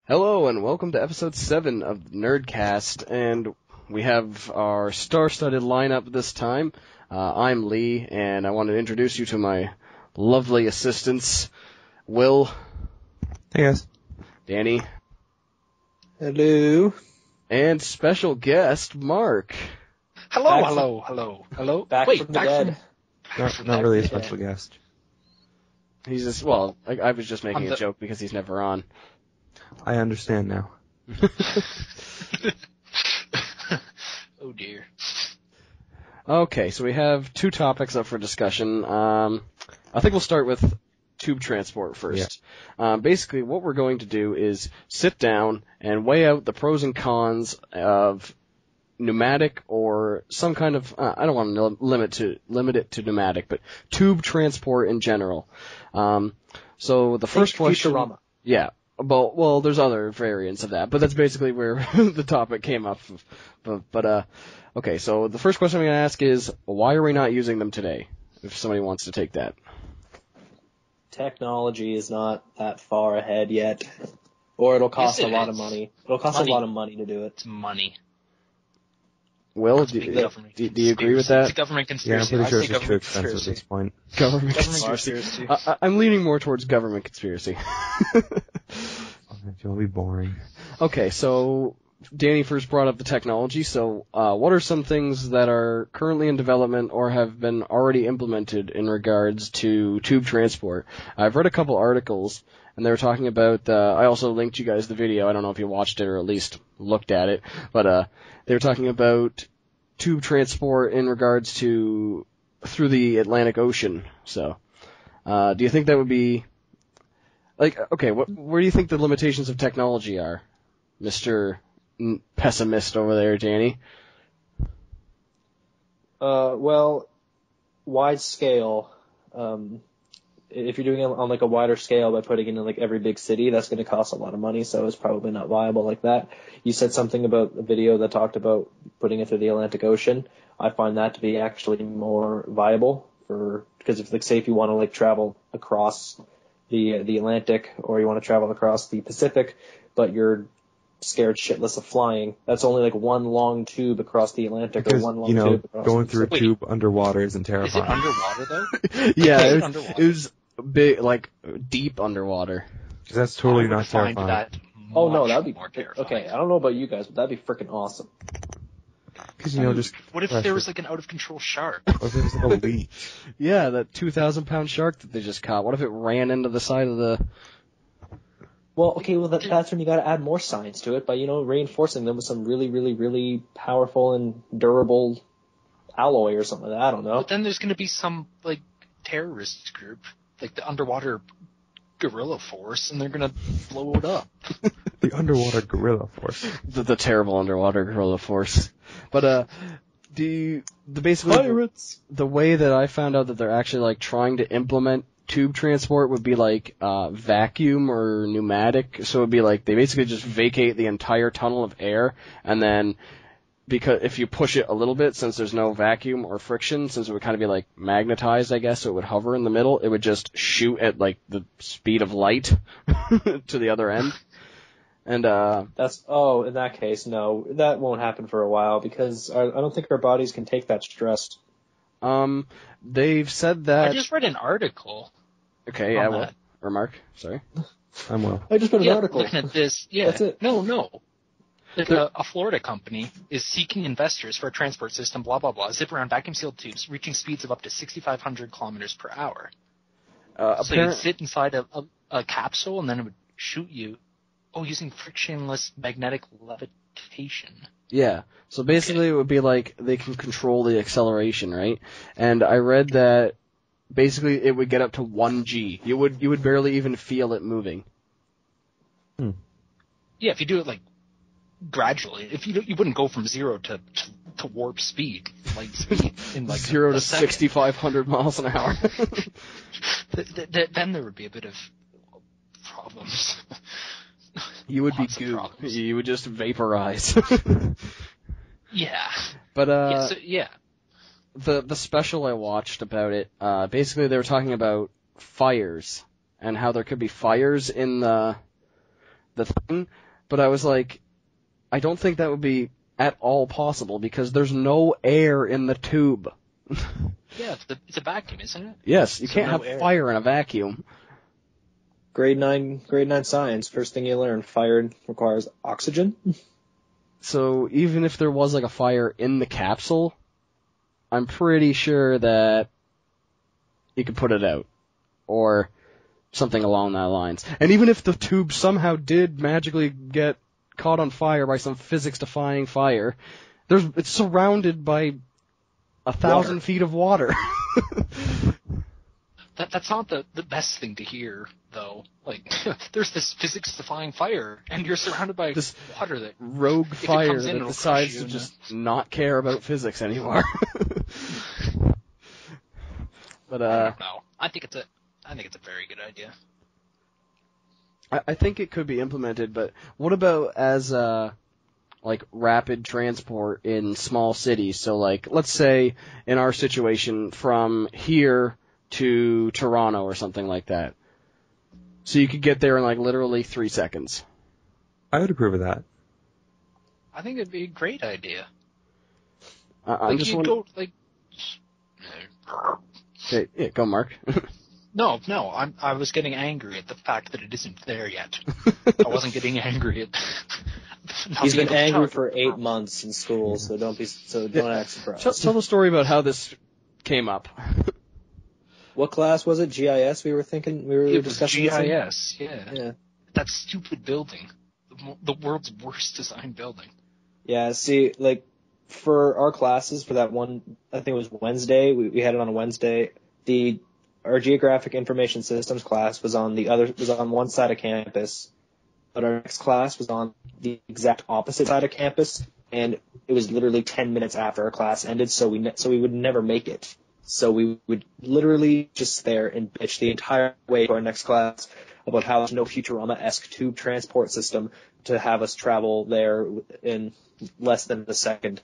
Hello and welcome to episode 7 of the NERDcast, and we have our star-studded lineup this time. I'm Lee, and I want to introduce you to my lovely assistants, Will. Hey guys. Danny. Hello. And special guest, Mark. Hello. Back from the dead. Not really a special guest. He's just, well, I was just making a joke because he's never on. I understand now. Oh dear. Okay, so we have 2 topics up for discussion. I think we'll start with tube transport first. Yeah. Basically, what we're going to do is sit down and weigh out the pros and cons of pneumatic or some kind of, I don't want to limit it to pneumatic, but tube transport in general. So the first question... Futurama. Yeah. Well, there's other variants of that, but that's basically where the topic came up. Okay, so the first question I'm going to ask is, why are we not using them today? If somebody wants to take that. Technology is not that far ahead yet, or it'll cost a lot of money. It'll cost a lot of money to do it. It's money. Will, do you agree with that? It's a government conspiracy. Yeah, I'm pretty sure it's too expensive at this point. Government conspiracy. I'm leaning more towards government conspiracy. It'll be boring. Okay, so Danny first brought up the technology, so what are some things that are currently in development or have been already implemented in regards to tube transport? I've read a couple articles, and they were talking about, I also linked you guys the video, I don't know if you watched it or at least looked at it, but they were talking about tube transport in regards to through the Atlantic Ocean, so do you think that would be... okay, where do you think the limitations of technology are, Mr. Pessimist over there, Danny? Well, wide scale. If you're doing it on like a wider scale by putting it in like every big city, that's going to cost a lot of money, so it's probably not viable like that. You said something about a video that talked about putting it through the Atlantic Ocean. I find that to be actually more viable because if, like, say if you want to like travel across the Atlantic, or you want to travel across the Pacific, but you're scared shitless of flying, that's only like one long tube across the Atlantic, because, or one long tube across going through a tube underwater isn't terrifying. Is it underwater though? Yeah, it was big, like deep underwater. Because that's totally not terrifying. Oh no, that'd be more terrifying. Okay, I don't know about you guys, but that'd be freaking awesome. Because just what if there was like an out of control shark? Or if there was like a leak? Yeah, that 2,000-pound shark that they just caught. What if it ran into the side of the... Well, okay, that's when you gotta add more science to it by, reinforcing them with some really, really, really powerful and durable alloy or something like that. I don't know. But then there's gonna be some, like, terrorist group, like the underwater guerrilla force, and they're gonna blow it up. The underwater guerrilla force. The terrible underwater guerrilla force. But, basically... Pirates! The way that I found out that they're actually, like, trying to implement tube transport would be like vacuum or pneumatic. So it would be like they basically just vacate the entire tunnel of air, and then because if you push it a little bit, since there's no vacuum or friction, since it would kind of be like magnetized, I guess, so it would hover in the middle, it would just shoot at like the speed of light to the other end. And in that case, no, that won't happen for a while because I don't think our bodies can take that stress. They've said that... I just read an article. Okay, yeah, well, or Mark, sorry. I'm Will. I just read an article. Looking at this, yeah. That's it. No. Like a Florida company is seeking investors for a transport system, blah, blah, blah, zip around vacuum-sealed tubes, reaching speeds of up to 6,500 kilometers per hour. So you'd sit inside a capsule, and then it would shoot you, using frictionless magnetic levitation. Yeah, so basically it would be like they can control the acceleration, right? And I read that basically it would get up to 1 G. You would barely even feel it moving. Yeah, if you do it like gradually, if you wouldn't go from 0 to warp speed, light speed in like 0 to 6,500 miles an hour. Then there would be a bit of problems. You would be goo. You would just vaporize. Yeah. But yeah. The special I watched about it, basically they were talking about fires and how there could be fires in the the thing, but I was like, I don't think that would be at all possible because there's no air in the tube. Yeah, it's a vacuum, isn't it? Yes, you can't have air. fire in a vacuum. Grade 9 science, first thing you learn, fire requires oxygen. So even if there was like a fire in the capsule, I'm pretty sure that you could put it out. Or something along that lines. And even if the tube somehow did magically get caught on fire by some physics-defying fire, it's surrounded by 1,000 feet of water. That's not the best thing to hear, though. Like, there's this physics-defying fire, and you're surrounded by this water that rogue fire that decides to just not care about physics anymore. But I don't know. I think it's a very good idea. I think it could be implemented, but what about as like rapid transport in small cities? So like, let's say in our situation from here to Toronto or something like that. So you could get there in like literally 3 seconds. I would approve of that. I think it'd be a great idea. I'm just wondering. Okay, yeah, go, Mark. No, I was getting angry at the fact that it isn't there yet. I wasn't getting angry at. He's been angry for 8 months in school, so don't act surprised. Tell the story about how this came up. What class was it? GIS? We were discussing GIS. Yeah. That stupid building, the world's worst designed building. Yeah. See, like for our classes, for that one, I think it was Wednesday. We had it on a Wednesday. Our geographic information systems class was on one side of campus, but our next class was on the exact opposite side of campus, and it was literally 10 minutes after our class ended, so we would never make it. So we would literally just sit there and bitch the entire way to our next class about how there's no Futurama-esque tube transport system to have us travel there in less than a second.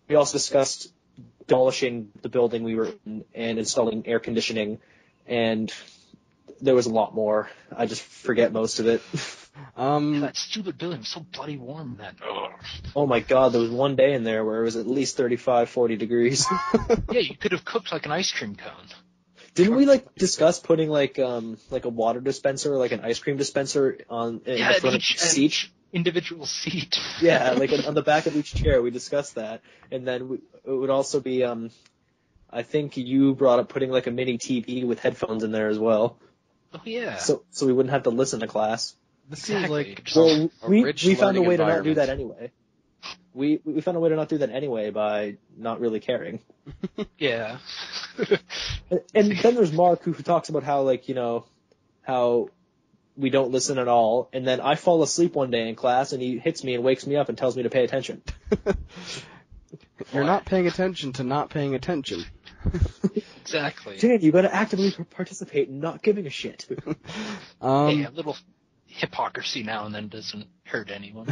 We also discussed demolishing the building we were in and installing air conditioning, and there was a lot more. I just forget most of it. That stupid building was so bloody warm then. Oh my god, there was one day in there where it was at least 35, 40 degrees. Yeah, you could have cooked like an ice cream cone. Didn't we discuss putting like a water dispenser, like an ice cream dispenser in the front of each seat? Individual seat. Yeah, like on the back of each chair. We discussed that, and then it would also be. I think you brought up putting like a mini TV with headphones in there as well. Oh yeah. So we wouldn't have to listen to class. This seems like we found a way to not do that anyway. We found a way to not do that anyway by not really caring. Yeah. and then there's Mark who talks about how how we don't listen at all, and then I fall asleep one day in class and he hits me and wakes me up and tells me to pay attention. You're not paying attention to not paying attention. Exactly. Dan, you gotta actively participate in not giving a shit. Hey, a little hypocrisy now and then doesn't hurt anyone.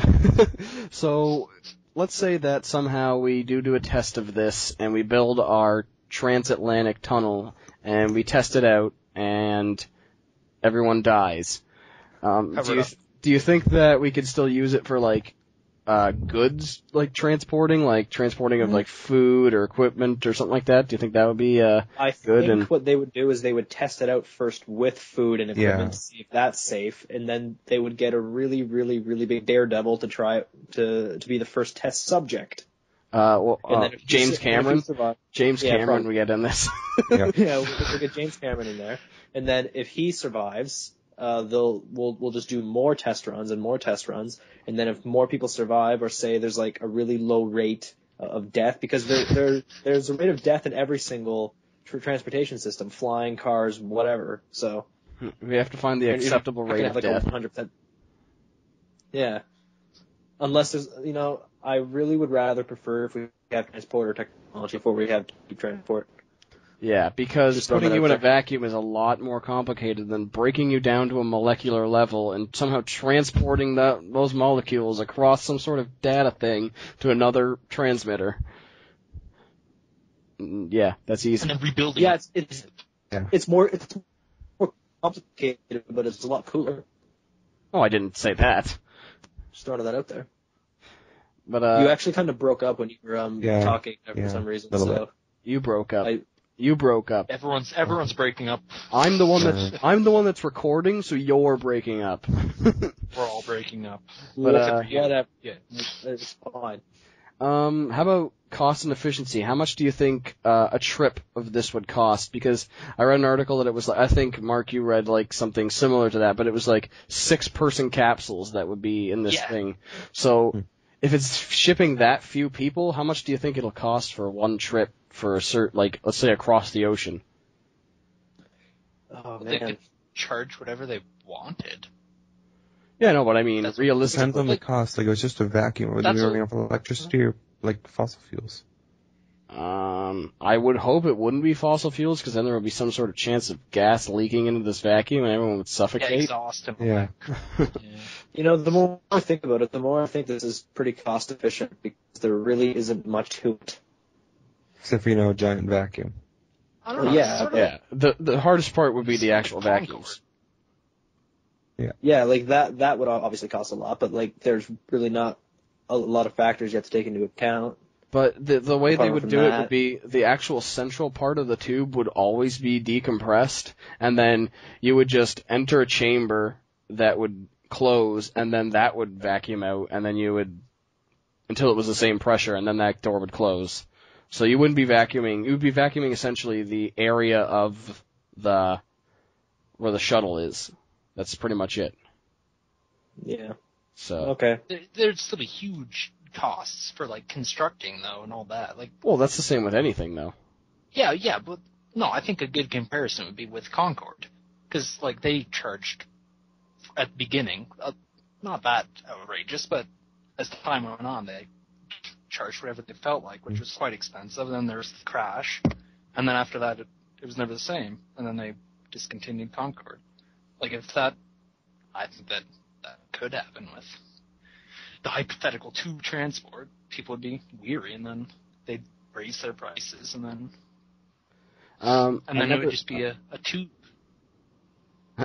So, let's say that somehow we do a test of this and we build our transatlantic tunnel and we test it out and everyone dies. Do you think that we could still use it for goods transporting of food or equipment or something like that? Do you think that would be good? I think what they would do is they would test it out first with food and equipment to see if that's safe, and then they would get a really, really, really big daredevil to try to be the first test subject. James Cameron. Cameron, we get in this. Yeah, we'll get James Cameron in there, and then if he survives, we'll just do more test runs, and then if more people survive, or say there's a really low rate of death, because there's a rate of death in every single transportation system, flying, cars, whatever. So we have to find the acceptable rate of death. 100%. Yeah, unless there's I really would rather prefer if we have transporter technology before we have tube transport. Yeah, because putting you in a vacuum is a lot more complicated than breaking you down to a molecular level and somehow transporting those molecules across some sort of data thing to another transmitter. Yeah, that's easy. And then rebuilding. Yeah, it's more complicated, but it's a lot cooler. Oh, I didn't say that. Just throwing that out there. But you actually kind of broke up when you were talking for some reason. So you broke up. You broke up. Everyone's breaking up. I'm the one that's recording, so you're breaking up. We're all breaking up. But whatever. Yeah, it's fine. How about cost and efficiency? How much do you think a trip of this would cost? Because I read an article that it was, I think, Mark, you read like something similar to that, but it was like 6-person capsules that would be in this thing. So if it's shipping that few people, how much do you think it'll cost for one trip for a like, let's say across the ocean? Oh, man. They could charge whatever they wanted. Yeah, no, but I mean, realistically. Depends on the cost. Like, it was just a vacuum. Whether you're running off electricity or, like, fossil fuels. I would hope it wouldn't be fossil fuels, because then there would be some sort of chance of gas leaking into this vacuum and everyone would suffocate. Yeah, exhaust and yeah. You know, the more I think about it, the more I think this is pretty cost efficient, because there really isn't much to it. Except for, you know, a giant vacuum. I don't know. Yeah. The hardest part would be the actual vacuums. Yeah, like that would obviously cost a lot, but like there's really not a lot of factors you have to take into account. But the way they would do it would be the actual central part of the tube would always be decompressed, and then you would just enter a chamber that would close, and then that would vacuum out, and then you would, until it was the same pressure, and then that door would close. So you wouldn't be vacuuming, you would be vacuuming essentially the area of where the shuttle is. That's pretty much it. Yeah. So. Okay. There'd still be huge costs for like constructing though and all that. Like. Well, that's the same with anything though. Yeah, but no, I think a good comparison would be with Concorde, because like they charged at the beginning, not that outrageous, but as time went on, they charged whatever they felt like, which was quite expensive. And then there was the crash, and then after that, it was never the same, and then they discontinued Concorde. Like, I think that could happen with the hypothetical tube transport. People would be weary, and then they'd raise their prices, and then it would just be a tube.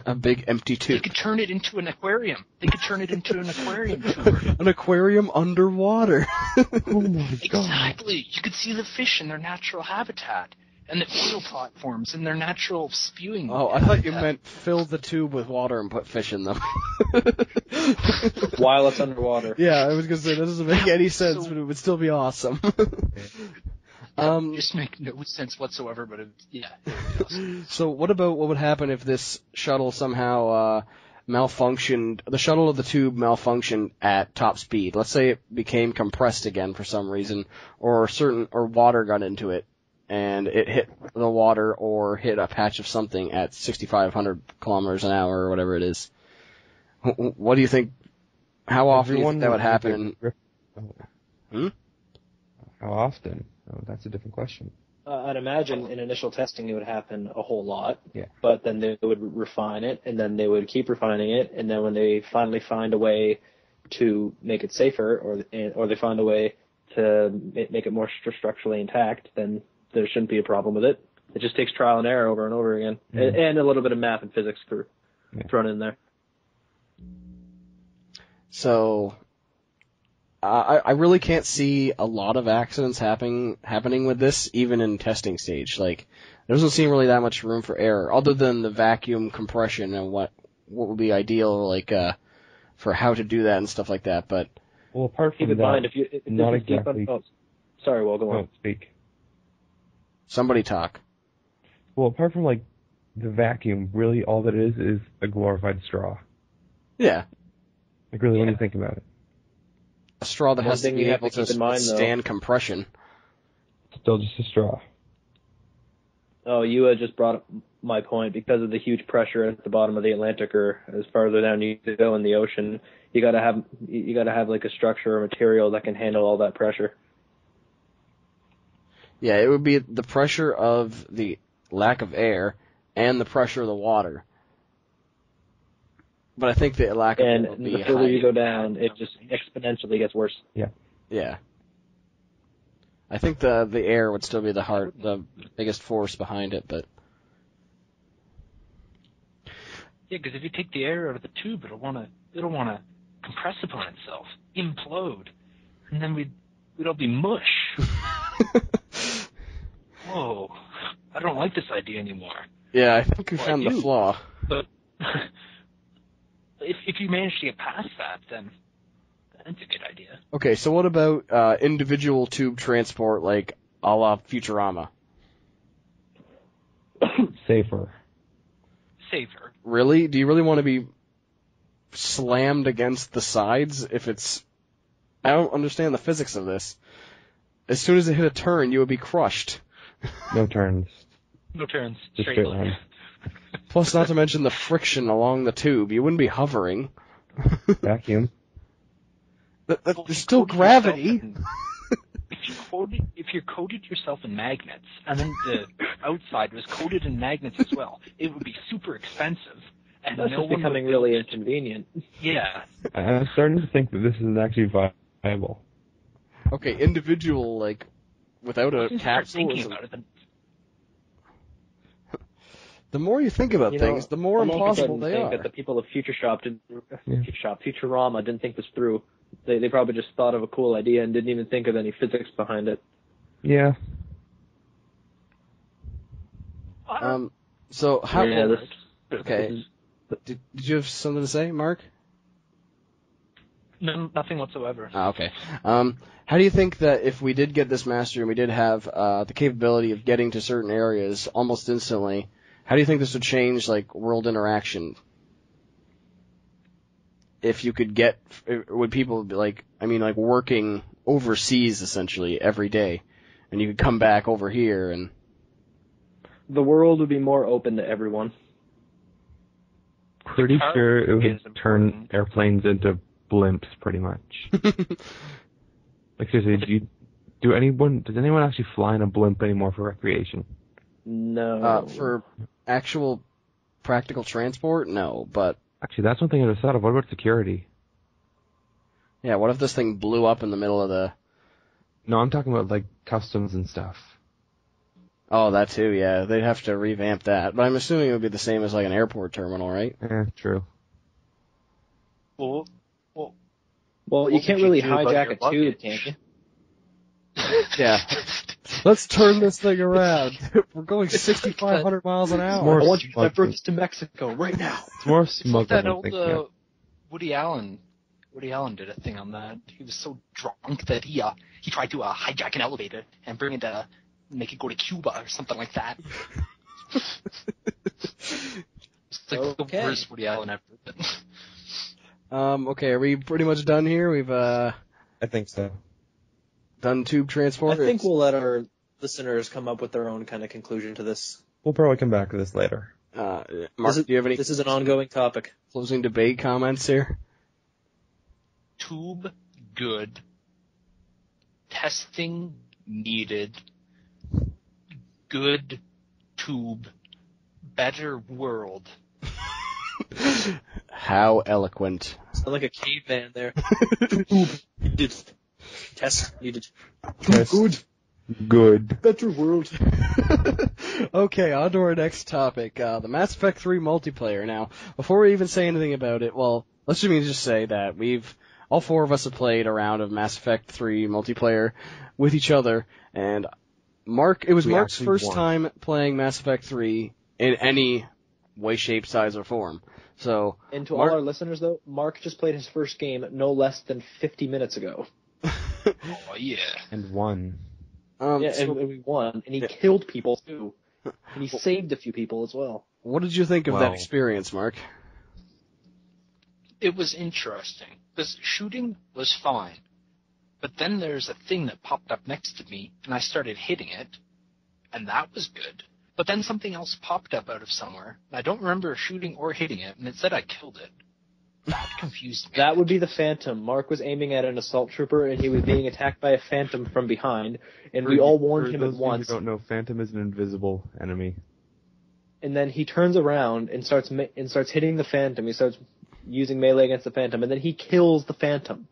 A big empty tube. They could turn it into an aquarium. They could turn it into an aquarium tour. An aquarium underwater. Oh my god. Exactly. You could see the fish in their natural habitat, and the oil platforms in their natural spewing. Oh, I thought you meant fill the tube with water and put fish in them. While it's underwater. Yeah, I was going to say, that doesn't make any sense, but it would still be awesome. Just make no sense whatsoever, but it would be awesome. So what would happen if this shuttle somehow malfunctioned, the shuttle of the tube malfunctioned at top speed? Let's say it became compressed again for some reason, or water got into it, and it hit the water or hit a patch of something at 6,500 kilometers an hour or whatever it is. What do you think? How often do you think that would happen? How often? Oh, that's a different question. I'd imagine in initial testing it would happen a whole lot. Yeah. But then they would refine it, and then they would keep refining it, and then when they finally find a way to make it safer, or they find a way to make it more structurally intact, then there shouldn't be a problem with it. It just takes trial and error over and over again, and a little bit of math and physics thrown in there. So, I really can't see a lot of accidents happening with this, even in testing stage. Like, there doesn't seem really that much room for error, other than the vacuum compression and what would be ideal, like, for how to do that and stuff like that. But well, apart from keep in mind, if not exactly. Sorry, well, go on. No, speak. Somebody talk. Well, apart from like the vacuum, really all that is a glorified straw. Yeah. Like really, when you think about it. A straw that has to be able to stand compression. Still just a straw. Oh, you just brought up my point. Because of the huge pressure at the bottom of the Atlantic, or as farther down you go in the ocean, you gotta have like a structure or material that can handle all that pressure. Yeah, it would be the pressure of the lack of air and the pressure of the water. But I think the lack of air would be the further you go down, it just exponentially gets worse. Yeah. Yeah. I think the air would still be the biggest force behind it, but. Yeah, because if you take the air out of the tube, it'll want to it'll want to compress upon itself, implode, and then we'd all be mush. Whoa, I don't like this idea anymore. Yeah, I think we found the flaw. But if you manage to get past that, then that's a good idea. Okay, so what about individual tube transport, like a la Futurama? Safer. Really? Do you really want to be slammed against the sides if it's... I don't understand the physics of this. As soon as it hit a turn, you would be crushed. No turns. Just straight line. Plus, not to mention the friction along the tube. You wouldn't be hovering. Vacuum. There's still gravity. If you coated yourself in magnets, and then the outside was coated in magnets as well, it would be super expensive. And that's just becoming really inconvenient. Yeah. I'm starting to think that this isn't actually viable. Okay, individual, like, without a capsule is... The more you think about things, the more impossible they are. That the people of Futurama didn't think this through. They probably just thought of a cool idea and didn't even think of any physics behind it. Yeah. So how? Yeah, okay. Did you have something to say, Mark? No, nothing whatsoever. Okay. How do you think that if we did get this mastery and we did have the capability of getting to certain areas almost instantly, how do you think this would change, like, world interaction? If you could get, would people be like, working overseas essentially every day, and you could come back over here and... The world would be more open to everyone. Pretty sure it would turn airplanes into blimps, pretty much. Like, seriously, does anyone actually fly in a blimp anymore for recreation? No. For actual practical transport, no, but... Actually, that's one thing I just thought of. What about security? Yeah, what if this thing blew up in the middle of the... No, I'm talking about, like, customs and stuff. Oh, that too, yeah. They'd have to revamp that. But I'm assuming it would be the same as, like, an airport terminal, right? Yeah, true. Well, you can't really hijack a tube, can you? Yeah. Let's turn this thing around. We're going 6,500 miles an hour. I want you to divert this to Mexico right now. It's more smug than that I think. Woody Allen did a thing on that. He was so drunk that he tried to hijack an elevator and bring it to make it go to Cuba or something like that. It's like the worst Woody Allen ever. Okay, are we pretty much done here? We've I think so. Done tube transport? I think we'll let our listeners come up with their own kind of conclusion to this. We'll probably come back to this later. Mark, do you have any... This is an ongoing topic. Closing debate comments here? Tube, good. Testing, needed. Good tube. Better world. How eloquent. Sound like a caveman there. Tube, needed. Test, needed. Test. Good. Better world. Okay, on to our next topic, the Mass Effect 3 multiplayer. Now, before we even say anything about it, well, let's just say that all four of us have played a round of Mass Effect 3 multiplayer with each other, and it was Mark's first time playing Mass Effect 3 in any way, shape, size, or form. So, and to all our listeners, though, Mark just played his first game no less than 50 minutes ago. Oh, yeah. And won. And we won, and he killed people, too. And he saved a few people as well. What did you think of that experience, Mark? It was interesting. Because shooting was fine. But then there's a thing that popped up next to me, and I started hitting it, and that was good. But then something else popped up out of somewhere. I don't remember shooting or hitting it, and it said I killed it. That confused me. That would be the Phantom. Mark was aiming at an assault trooper, and he was being attacked by a Phantom from behind, and we all warned him at once. For those who don't know, Phantom is an invisible enemy. And then he turns around and starts hitting the Phantom. He starts using melee against the Phantom, and then he kills the Phantom.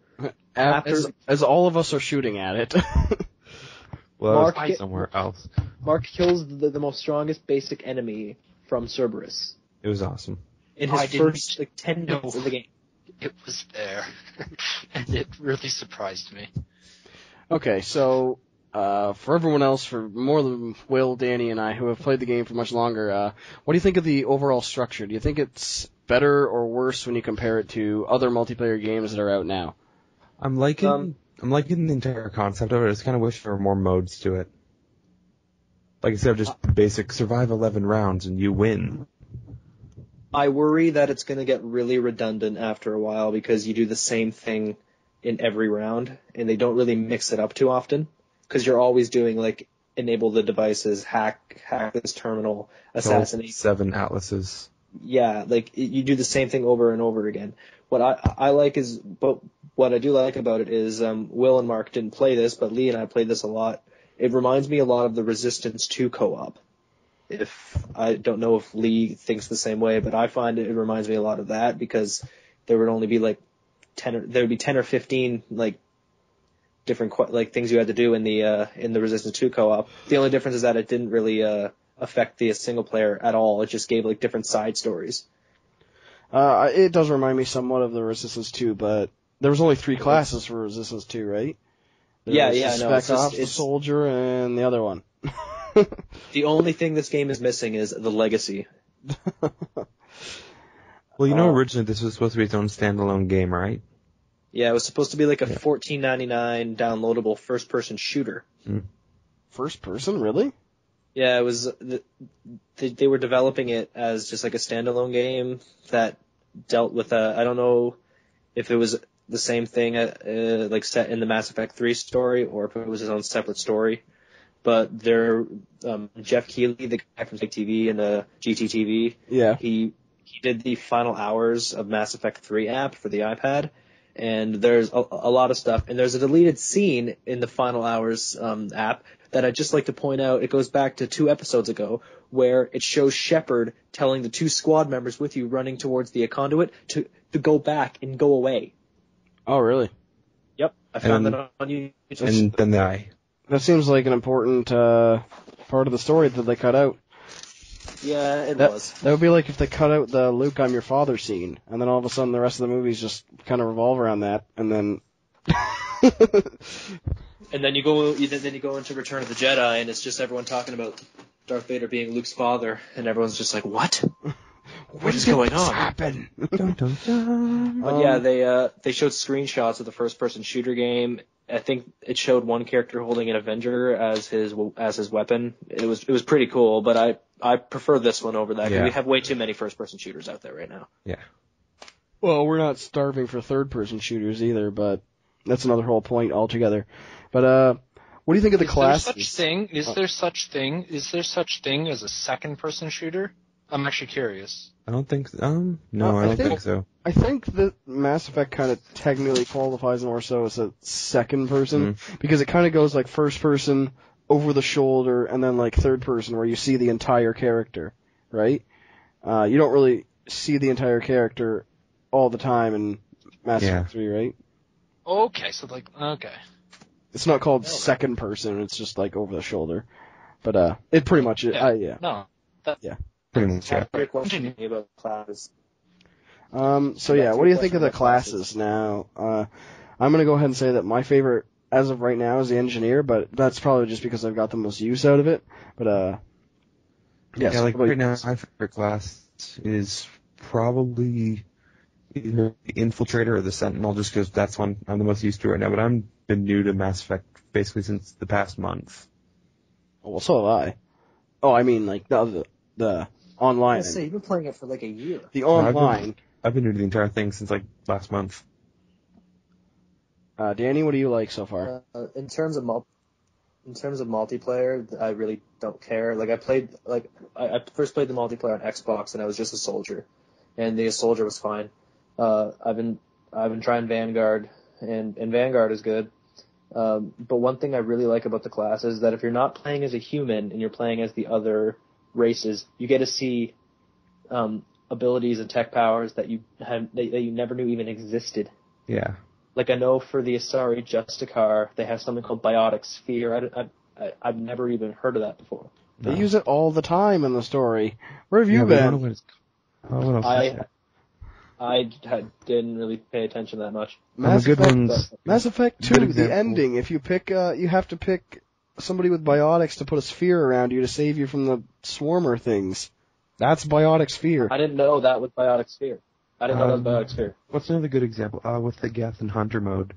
As all of us are shooting at it. Well, somewhere else. Mark kills the most strongest basic enemy from Cerberus. It was awesome. In his first 10 minutes of the game. it was there, and it really surprised me. Okay, so for everyone else, for more than Will, Danny, and I, who have played the game for much longer, what do you think of the overall structure? Do you think it's better or worse when you compare it to other multiplayer games that are out now? I'm liking the entire concept of it. I just kind of wish there were more modes to it. Like instead of just basic survive 11 rounds and you win. I worry that it's going to get really redundant after a while because you do the same thing in every round and they don't really mix it up too often because you're always doing like enable the devices, hack this terminal, assassinate 7 atlases. Yeah, like you do the same thing over and over again. What I like is, but what I do like about it is, Will and Mark didn't play this, but Lee and I played this a lot. It reminds me a lot of the Resistance 2 co-op. If I don't know if Lee thinks the same way, but I find it reminds me a lot of that because there would only be like 10 or 15 like different like things you had to do in the Resistance 2 co-op. The only difference is that it didn't really affect the single player at all. It just gave like different side stories. It does remind me somewhat of the Resistance 2, but there was only 3 classes for Resistance 2, right? Yeah, I know. Spec Ops, the Soldier, and the other one. The only thing this game is missing is the legacy. Well, originally this was supposed to be its own standalone game, right? Yeah, it was supposed to be like a $14.99 downloadable first-person shooter. First person, really? Yeah, it was. They were developing it as just like a standalone game that dealt with I don't know if it was the same thing like set in the Mass Effect 3 story or if it was his own separate story. But Jeff Keighley, the guy from TV and GTTV, he did the final hours of Mass Effect 3 app for the iPad. And there's a lot of stuff. And there's a deleted scene in the Final Hours app that I'd just like to point out. It goes back to 2 episodes ago where it shows Shepard telling the 2 squad members with you running towards the conduit to go back and go away. Oh, really? Yep. I found that on YouTube. And then die. That seems like an important part of the story that they cut out. Yeah, it was. That would be like if they cut out the Luke, I'm your father scene, and then all of a sudden the rest of the movies just kind of revolve around that, and then... And then you go into Return of the Jedi, and it's just everyone talking about Darth Vader being Luke's father, and everyone's just like, what? What is going on? Happen? Dun, dun, dun. But yeah, they showed screenshots of the first-person shooter game. I think it showed one character holding an Avenger as his weapon. It was pretty cool, but I prefer this one over that because we have way too many first-person shooters out there right now. Yeah. Well, we're not starving for third-person shooters either, but that's another whole point altogether. But what do you think of the classes? Is there such thing as a second-person shooter? I'm actually curious. I don't think so. No, I don't think so. I think that Mass Effect kind of technically qualifies more so as a second person, because it kind of goes like first person, over the shoulder, and then like third person where you see the entire character, right? You don't really see the entire character all the time in Mass Effect 3, right? Okay. It's not called second person, it's just like over the shoulder. But it pretty much is, No. Pretty much, yeah. About classes. So yeah, what do you think of the classes now? I'm gonna go ahead and say that my favorite, as of right now, is the engineer, but that's probably just because I've got the most use out of it. But right now, my favorite class is probably either the Infiltrator or the Sentinel, just because that's one I'm the most used to right now. But I've been new to Mass Effect basically since the past month. Well, so have I. Oh, I mean, like the online. You've been playing it for like a year. The online. I've been new to the entire thing since like last month. Danny, what do you like so far? In terms of multiplayer, I really don't care. Like I first played the multiplayer on Xbox, and I was just a soldier, and the soldier was fine. I've been trying Vanguard, and Vanguard is good. But one thing I really like about the class is that if you're not playing as a human and you're playing as the other races, you get to see abilities and tech powers that you never knew even existed. Yeah. Like I know for the Asari Justicar, they have something called Biotic Sphere. I've never even heard of that before. They use it all the time in the story. Where have you been? I didn't really pay attention that much. Mass Effect 2, the ending. If you pick, you have to pick somebody with biotics to put a sphere around you to save you from the swarmer things. That's biotic sphere. I didn't know that was biotic sphere. What's another good example? With the Geth and Hunter mode.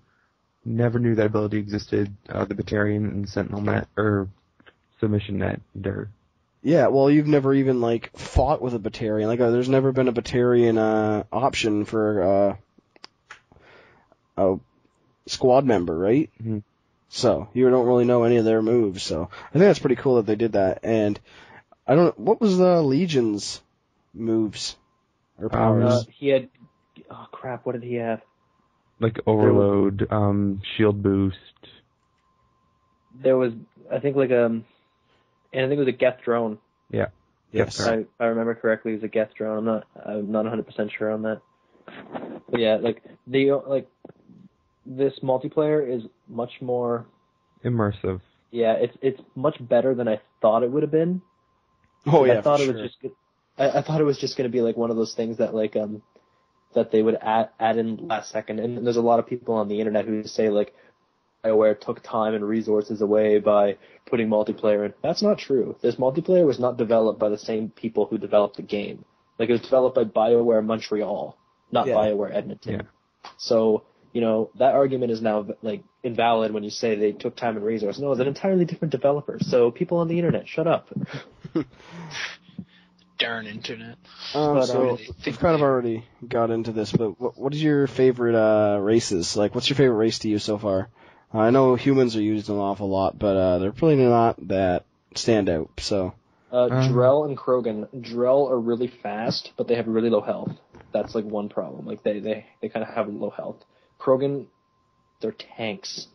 Never knew that ability existed. The Batarian and Sentinel net, or Submission net, Yeah, well, you've never even, like, fought with a Batarian. Like, there's never been a Batarian, option for, a squad member, right? Mm-hmm. So, you don't really know any of their moves, so. I think that's pretty cool that they did that, and what was the Legion's moves? Or powers? He had, what did he have? Like overload, shield boost. There was, I think it was a Geth drone. Yeah. Yes. If I remember correctly, it was a Geth drone. I'm not 100% sure on that. But yeah, this multiplayer is much more immersive. Yeah, it's much better than I thought it would have been. Oh yeah, I thought it was just going to be like one of those things that that they would add in last second. And there's a lot of people on the internet who say like BioWare took time and resources away by putting multiplayer in. That's not true. This multiplayer was not developed by the same people who developed the game. Like, it was developed by BioWare Montreal, not BioWare Edmonton. Yeah. So, that argument is now like invalid when you say they took time and resources. No, it's an entirely different developer. So people on the internet, shut up. Darn internet. So we've kind of already got into this, but what is your favorite races? Like, what's your favorite race to use so far? I know humans are used an awful lot, but they're probably not that stand out. So Drell and Krogan. Drell are really fast, but they have really low health. That's like one problem. Like they kind of have low health. Krogan, they're tanks.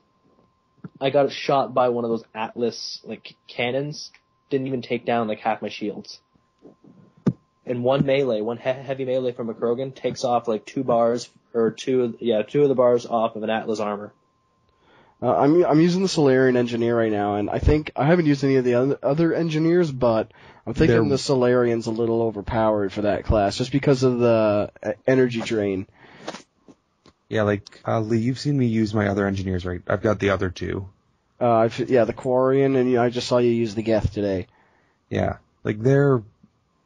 I got shot by one of those Atlas like cannons. Didn't even take down like half my shields. And one heavy melee from a Krogan takes off like two of the bars off of an Atlas armor. I'm using the Solarian Engineer right now, and I think I haven't used any of the other engineers, but I'm thinking the Solarian's a little overpowered for that class, just because of the energy drain. Yeah, like Lee, you've seen me use my other engineers, right? I've got the other two. The Quarian, and I just saw you use the Geth today. Yeah, like they're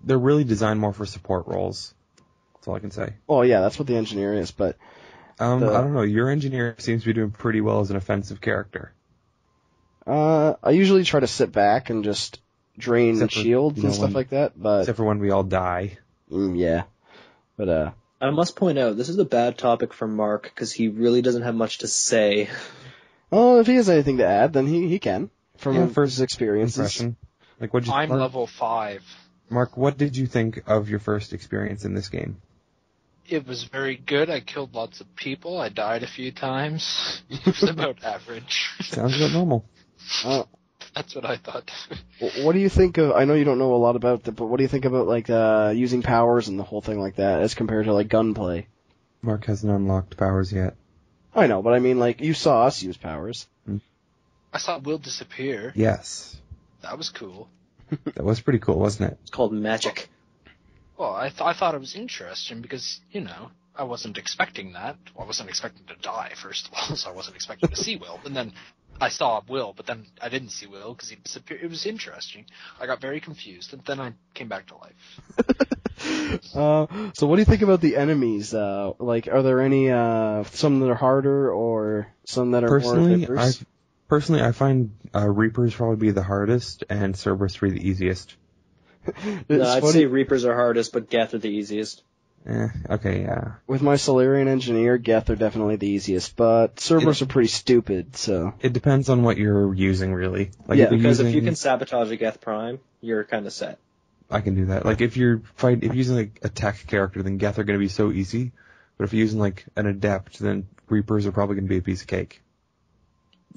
really designed more for support roles. That's all I can say. Oh yeah, that's what the engineer is, but. I don't know. Your engineer seems to be doing pretty well as an offensive character. I usually try to sit back and just drain shields and stuff like that, but except for when we all die. Yeah, but I must point out this is a bad topic for Mark because he really doesn't have much to say. Well, if he has anything to add, then he can from his experiences. Impression. Like, I'm level 5. Mark, what did you think of your first experience in this game? It was very good. I killed lots of people. I died a few times. It was about average. Sounds about normal. That's what I thought. What do you think of, I know you don't know a lot about that, but what do you think about, like, using powers and the whole thing like that as compared to, like, gunplay? Mark hasn't unlocked powers yet. I know, but I mean, like, you saw us use powers. I saw Will disappear. Yes. That was cool. That was pretty cool, wasn't it? It's called magic. Well, I thought it was interesting because, I wasn't expecting that. Well, I wasn't expecting to die, first of all, so I wasn't expecting to see Will. And then I saw Will, but then I didn't see Will because he disappeared. It was interesting. I got very confused, and then I came back to life. So what do you think about the enemies? Like, are there any, some that are harder or some that are more diverse? Personally, I find Reapers probably be the hardest and Cerberus to be the easiest. No, I'd say Reapers are hardest, but Geth are the easiest. Okay, yeah. With my Solarian Engineer, Geth are definitely the easiest, but Cerberus are pretty stupid, so. It depends on what you're using, really. Like, because if you can sabotage a Geth Prime, you're kind of set. I can do that. Like, if you're using like a tech character, then Geth are going to be so easy. But if you're using like an Adept, then Reapers are probably going to be a piece of cake.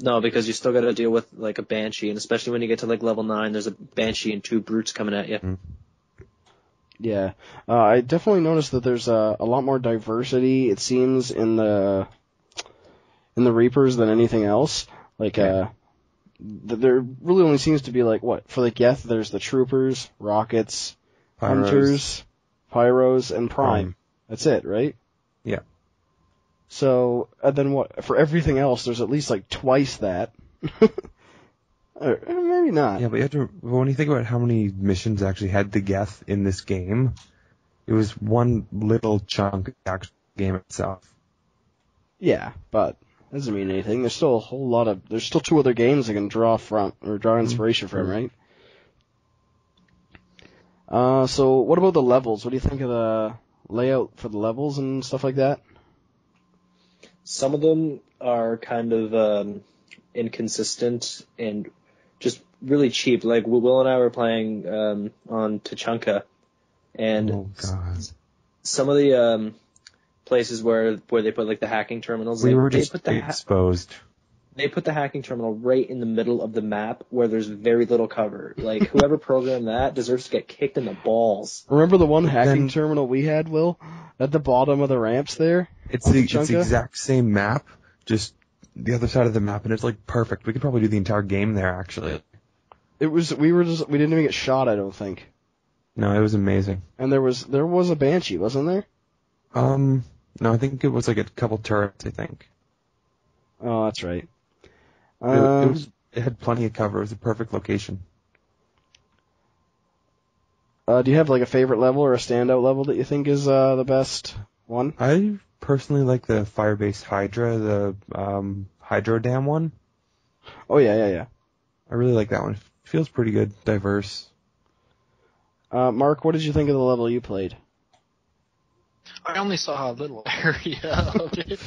No, because you still got to deal with like a Banshee, and especially when you get to like level 9, there's a Banshee and 2 Brutes coming at you. Mm. Yeah, I definitely noticed that there's a lot more diversity, it seems, in the Reapers than anything else. Like, there really only seems to be like, for the Geth, there's the Troopers, Rockets, Hunters, Pyros, and Prime. That's it, right? Yeah. So, and then what, for everything else, there's at least like twice that. Or maybe not. Yeah, but when you think about how many missions actually had the Geth in this game, it was one little chunk of the actual game itself. Yeah, but that doesn't mean anything. There's still a whole lot of, there's still 2 other games I can draw from, or draw inspiration from, right? So what about the levels? What do you think of the layout for the levels and stuff like that? Some of them are kind of inconsistent and just really cheap. Like Will and I were playing on Tachanka, and some of the places where they put like the hacking terminals, we were just exposed. They put the hacking terminal right in the middle of the map where there's very little cover. Like, whoever programmed that deserves to get kicked in the balls. Remember the one hacking terminal we had, Will? At the bottom of the ramps there? It's the exact same map, just the other side of the map, and it's like perfect. We could probably do the entire game there, actually. We didn't even get shot, I don't think. No, it was amazing. And there was a Banshee, wasn't there? No, I think it was like a couple turrets, I think. Oh, that's right. It had plenty of cover. It was a perfect location. Do you have like a favorite level or a standout level that you think is the best one? I personally like the fire-based Hydra, the Hydro Dam one. Oh yeah. I really like that one. It feels pretty good, diverse. Mark, what did you think of the level you played? I only saw a little area of it.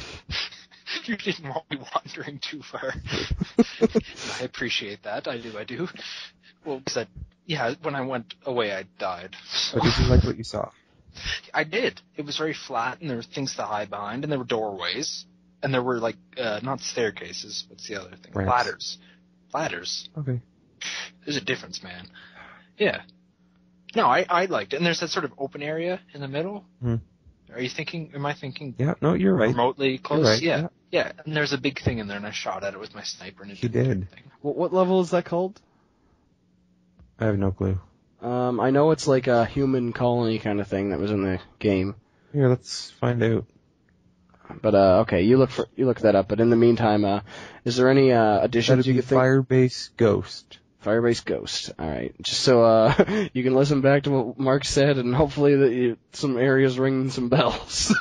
You didn't want me wandering too far. I appreciate that. I do. Well, because when I went away, I died. So. But did you like what you saw? I did. It was very flat, and there were things to hide behind, and there were doorways, and there were, like, not staircases. What's the other thing? Ramps. Ladders. Okay. There's a difference, man. Yeah. No, I liked it. And there's that sort of open area in the middle. Hmm. Am I thinking? Yeah, no, you're right. Remotely close? Right, yeah. And there's a big thing in there, and I shot at it with my sniper. And he did. What level is that called? I have no clue. I know it's like a human colony kind of thing that was in the game. Here, let's find out. But okay, you look that up. But in the meantime, is there any additions you could think? Fire-based Ghost. Fire-based Ghost. All right, just so you can listen back to what Mark said, and hopefully that some areas ring some bells.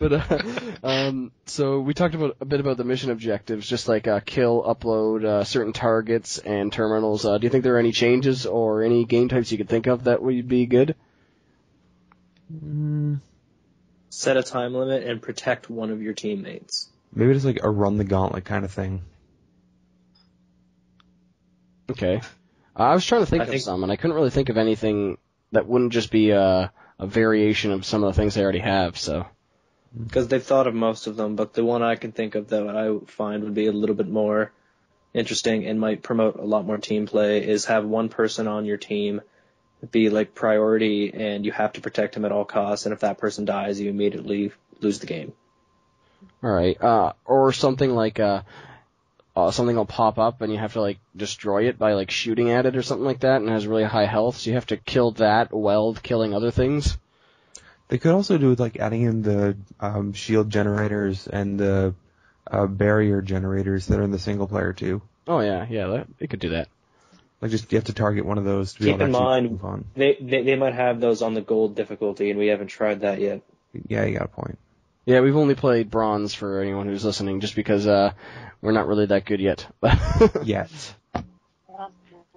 But so we talked a bit about the mission objectives, just like kill, upload certain targets and terminals. Do you think there are any changes or any game types you could think of that would be good? Set a time limit and protect one of your teammates. Maybe just like a run the gauntlet kind of thing. Okay. I was trying to think of some, and I couldn't really think of anything that wouldn't just be a variation of some of the things they already have, so. Because they've thought of most of them, but the one I can think of that I find would be a little bit more interesting and might promote a lot more team play is have one person on your team be like priority, and you have to protect him at all costs, and if that person dies, you immediately lose the game. Alright, or something like, something will pop up and you have to like destroy it by like shooting at it or something like that, and it has really high health, so you have to kill that while killing other things. They could also do with like adding in the shield generators and the barrier generators that are in the single player too. Oh yeah, they could do that. Like just you have to target one of those to be able to move on. They might have those on the gold difficulty, and we haven't tried that yet. Yeah, you got a point. Yeah, we've only played bronze for anyone who's listening, just because we're not really that good yet. Yet.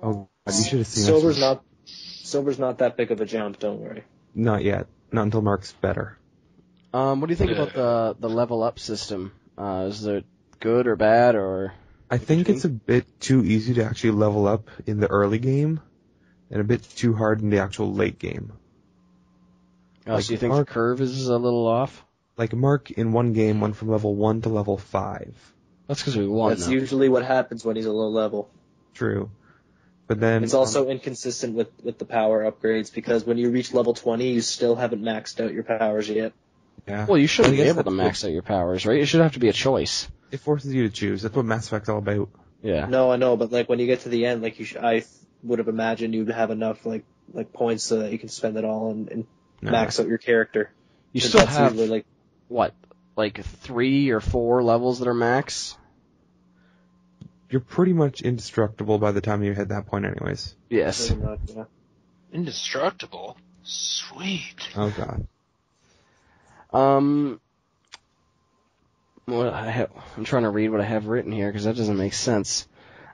Oh, you should have seen Silver's not that big of a jump, don't worry. Not yet. Not until Mark's better. What do you think about the level up system? Is it good or bad, or? I think it's a bit too easy to actually level up in the early game, and a bit too hard in the actual late game. So you think the curve is a little off? Like Mark in one game went from level 1 to level 5. That's because we won. That's usually what happens when he's a low level. True. But then it's also inconsistent with the power upgrades, because when you reach level 20, you still haven't maxed out your powers yet. Yeah. Well, you shouldn't be able to max out your powers, right? It should have to be a choice. It forces you to choose. That's what Mass Effect's all about. Yeah. No, I know, but like when you get to the end, like I would have imagined you'd have enough like points so that you can spend it all and max out your character. You still have like 3 or 4 levels that are max? You're pretty much indestructible by the time you hit that point anyways. Yes. Pretty much, yeah. Indestructible? Sweet. Oh god. I'm trying to read what I have written here because that doesn't make sense.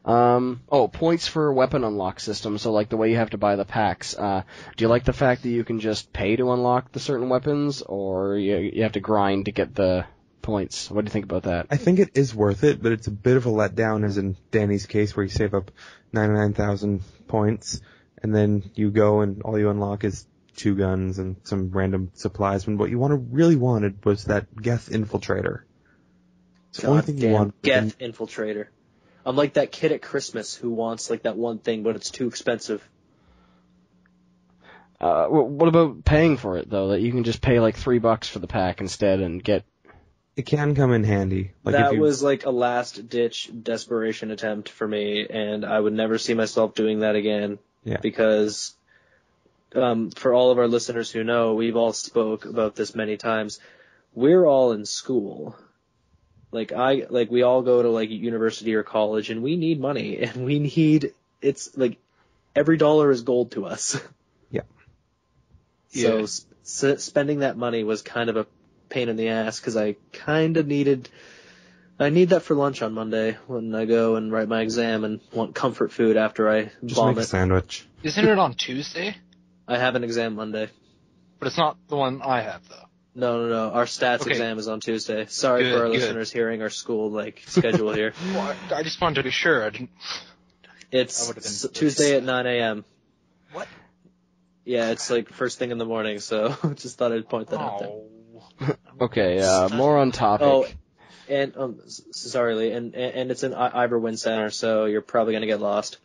Points for weapon unlock system. So like the way you have to buy the packs. Do you like the fact that you can just pay to unlock the certain weapons, or you have to grind to get the points? What do you think about that? I think it is worth it, but it's a bit of a letdown, as in Danny's case, where you save up 99,000 points, and then you go and all you unlock is 2 guns and some random supplies, when what you really wanted was that Geth Infiltrator. It's the only thing you want. Geth Infiltrator. I'm like that kid at Christmas who wants like that one thing, but it's too expensive. What about paying for it, though? That you can just pay like $3 for the pack instead and get... It can come in handy. That was like a last-ditch desperation attempt for me, and I would never see myself doing that again. Yeah. Because for all of our listeners who know, we've all spoke about this many times. We're all in school. We all go to like university or college, and we need money, and it's like every dollar is gold to us. Yeah. So spending that money was kind of a pain in the ass, because I need that for lunch on Monday when I go and write my exam and want comfort food after I just vomit. make a sandwich. Isn't it on Tuesday? I have an exam Monday. But it's not the one I have, though. No. Our stats exam is on Tuesday. Sorry for our listeners hearing our school schedule here. Well, I just wanted to be sure. I didn't. It's Tuesday at 9 a.m. What? Yeah, it's like first thing in the morning, so just thought I'd point that out there. Okay, more on topic. Oh, and sorry, Lee, and it's in Iberwin Center, so you're probably gonna get lost.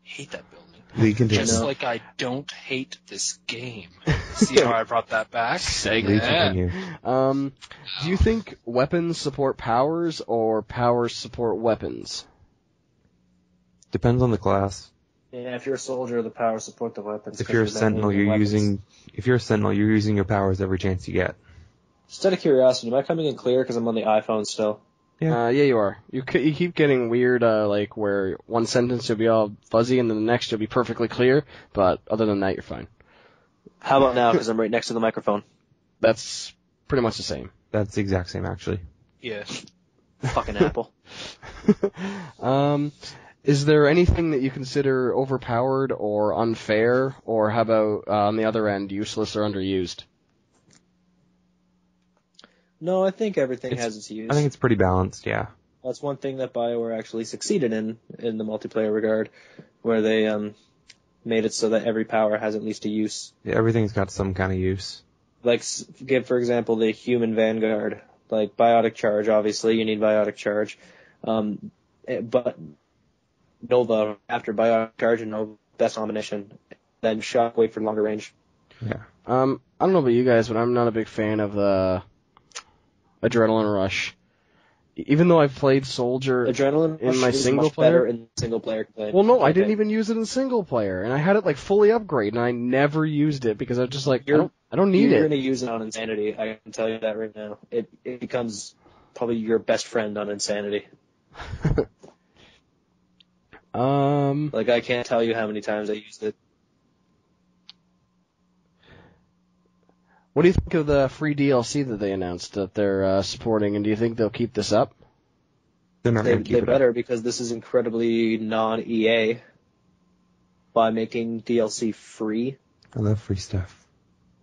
Hate that building. Lee, continue. Just like I don't hate this game. See how I brought that back? Lee, continue. Do you think weapons support powers or powers support weapons? Depends on the class. Yeah, if you're a soldier, the powers support the weapons. If you're a sentinel, you're using your powers every chance you get. Just out of curiosity, am I coming in clear because I'm on the iPhone still? Yeah, you are. You keep getting weird, like where one sentence you'll be all fuzzy and then the next you'll be perfectly clear, but other than that, you're fine. How about now, because I'm right next to the microphone? That's pretty much the same. That's the exact same, actually. Yeah. Fucking Apple. Is there anything that you consider overpowered or unfair, or how about, on the other end, useless or underused? No, I think everything has its use. I think it's pretty balanced, yeah. That's one thing that BioWare actually succeeded in the multiplayer regard, where they made it so that every power has at least a use. Yeah, everything's got some kind of use. Like, give, for example, the human vanguard. Like, biotic charge, obviously, you need biotic charge. But Nova, after biotic charge and Nova, best ammunition. Then shockwave for longer range. Yeah. I don't know about you guys, but I'm not a big fan of the Adrenaline Rush. Even though I've played Soldier Adrenaline in Rush my is single much player, better in single player. Well, no, I didn't even use it in single player, and I had it like fully upgraded, and I never used it because I was just like, I don't need it. You're gonna use it on Insanity. I can tell you that right now. It becomes probably your best friend on Insanity. Like, I can't tell you how many times I used it. What do you think of the free DLC that they announced that they're supporting, and do you think they'll keep this up? They're not going to keep it up. They better, because this is incredibly non-EA by making DLC free. I love free stuff.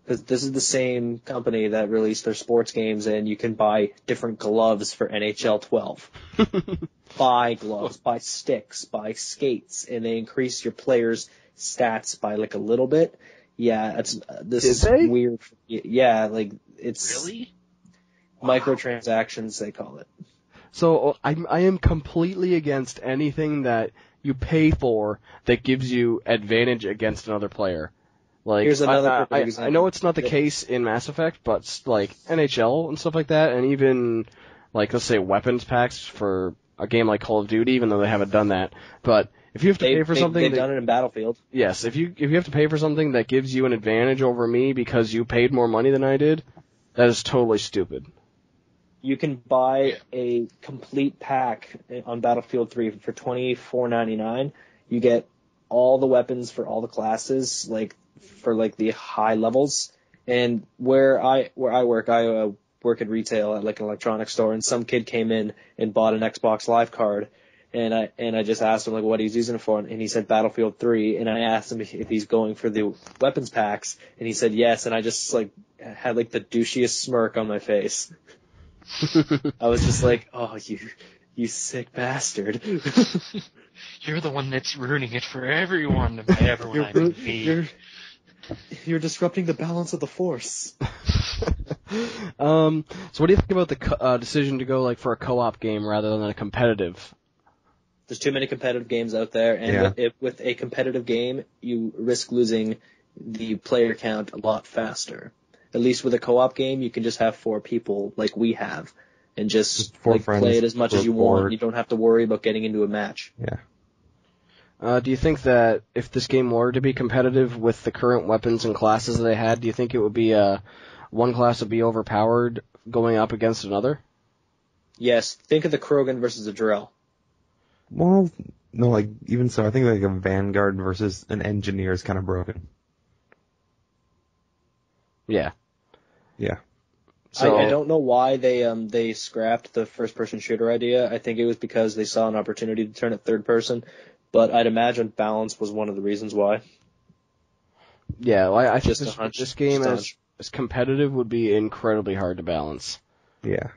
Because this is the same company that released their sports games, and you can buy different gloves for NHL 12. Buy gloves, buy sticks, buy skates, and they increase your players' stats by like a little bit. Yeah, this is weird. Yeah, like, it's really microtransactions, they call it. So I am completely against anything that you pay for that gives you advantage against another player. Like, here's another I know it's not the case in Mass Effect, but like NHL and stuff like that, and even like, let's say, weapons packs for a game like Call of Duty, even though they haven't done that. But if you have to pay for something, they've done it in Battlefield. Yes, if you have to pay for something that gives you an advantage over me because you paid more money than I did, That is totally stupid. You can buy a complete pack on Battlefield 3 for $24.99. You get all the weapons for all the classes, for the high levels. And where I work, I work in retail at an electronics store, and some kid came in and bought an Xbox Live card, and I just asked him what he's using it for, and he said Battlefield 3, and I asked him if he's going for the weapons packs, and he said yes, and I just had the douchiest smirk on my face. I was just oh, you sick bastard. You're the one that's ruining it for everyone. You're disrupting the balance of the force. So what do you think about the decision to go for a co-op game rather than a competitive? There's too many competitive games out there, and with a competitive game, you risk losing the player count a lot faster. At least with a co-op game, you can just have 4 people like we have, and just play it as much as you want. You don't have to worry about getting into a match. Yeah. Do you think that if this game were to be competitive with the current weapons and classes that they had, do you think it would be one class would be overpowered going up against another? Yes. Think of the Krogan versus a Drell. Well, no, even so, I think a Vanguard versus an Engineer is kind of broken. Yeah. Yeah. So I don't know why they scrapped the first-person shooter idea. I think it was because they saw an opportunity to turn it third-person, but I'd imagine balance was one of the reasons why. Yeah, well, I think this game as competitive would be incredibly hard to balance. Yeah.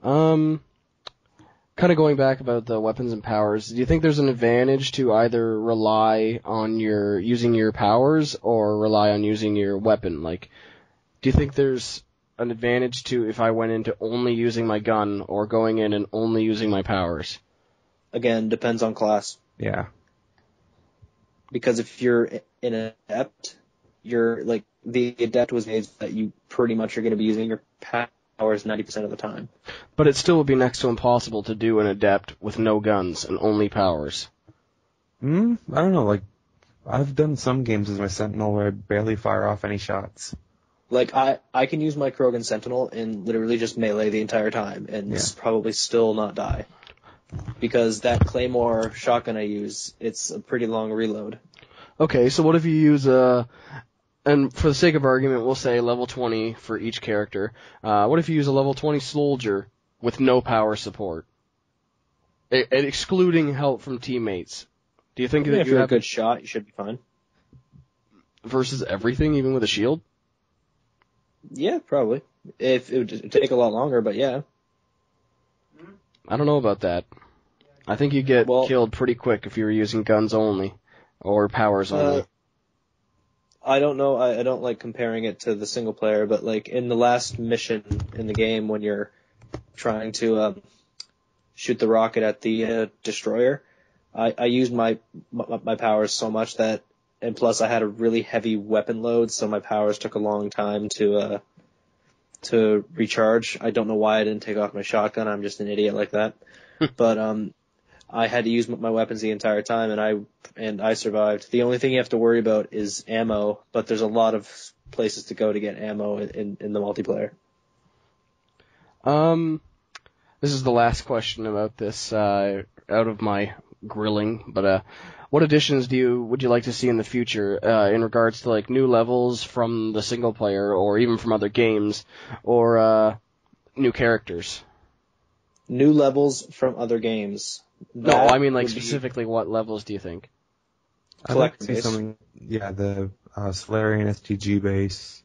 Kind of going back about the weapons and powers, do you think there's an advantage to either rely on using your powers or rely on using your weapon? Do you think there's an advantage to if I went into only using my gun or going in and only using my powers? Again, depends on class. Yeah. Because if you're an adept, the adept was made so that you pretty much are going to be using your powers 90% of the time. But it still would be next to impossible to do an adept with no guns and only powers. I don't know, I've done some games as my Sentinel where I barely fire off any shots. I can use my Krogan Sentinel and literally just melee the entire time and probably still not die. Because that Claymore shotgun I use, it's a pretty long reload. Okay, so what if you use and for the sake of argument, we'll say level 20 for each character. What if you use a level 20 soldier with no power support? Excluding help from teammates. Do you think that if you're a good shot, you should be fine. Versus everything, even with a shield? Yeah, probably. If it would take a lot longer, but yeah. I don't know about that. I think you get killed pretty quick if you were using guns only. Or powers only. I don't know. I don't like comparing it to the single player, but in the last mission in the game when you're trying to shoot the rocket at the destroyer, I used my powers so much that, and plus I had a really heavy weapon load, so my powers took a long time to recharge. I don't know why I didn't take off my shotgun. I'm just an idiot like that. But I had to use my weapons the entire time, and I survived. The only thing you have to worry about is ammo, but there's a lot of places to go to get ammo in the multiplayer. This is the last question about this, out of my grilling, but what additions would you like to see in the future, in regards to new levels from the single player or even from other games, or new characters? New levels from other games. No, I mean specifically what levels do you think? Collector base. The Solarian STG base.